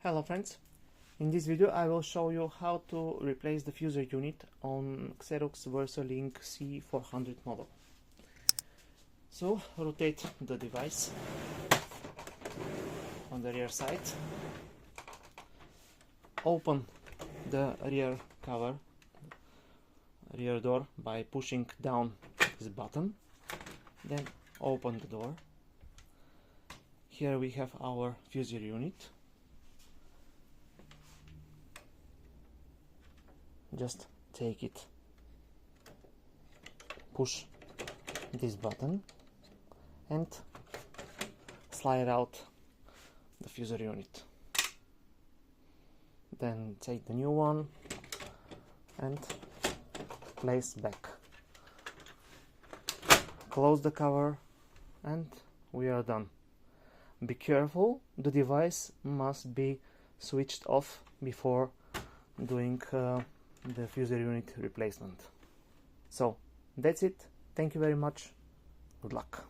Hello friends, in this video I will show you how to replace the fusor unit on Xerox Versalink C400 model. So rotate the device on the rear side, open the rear cover, rear door by pushing down this button, then open the door. Here we have our fusor unit. Just take it, push this button and slide out the fusor unit. Then take the new one and place back. Close the cover and we are done. Be careful, the device must be switched off before doing the fusor unit replacement. So that's it. Thank you very much. Good luck.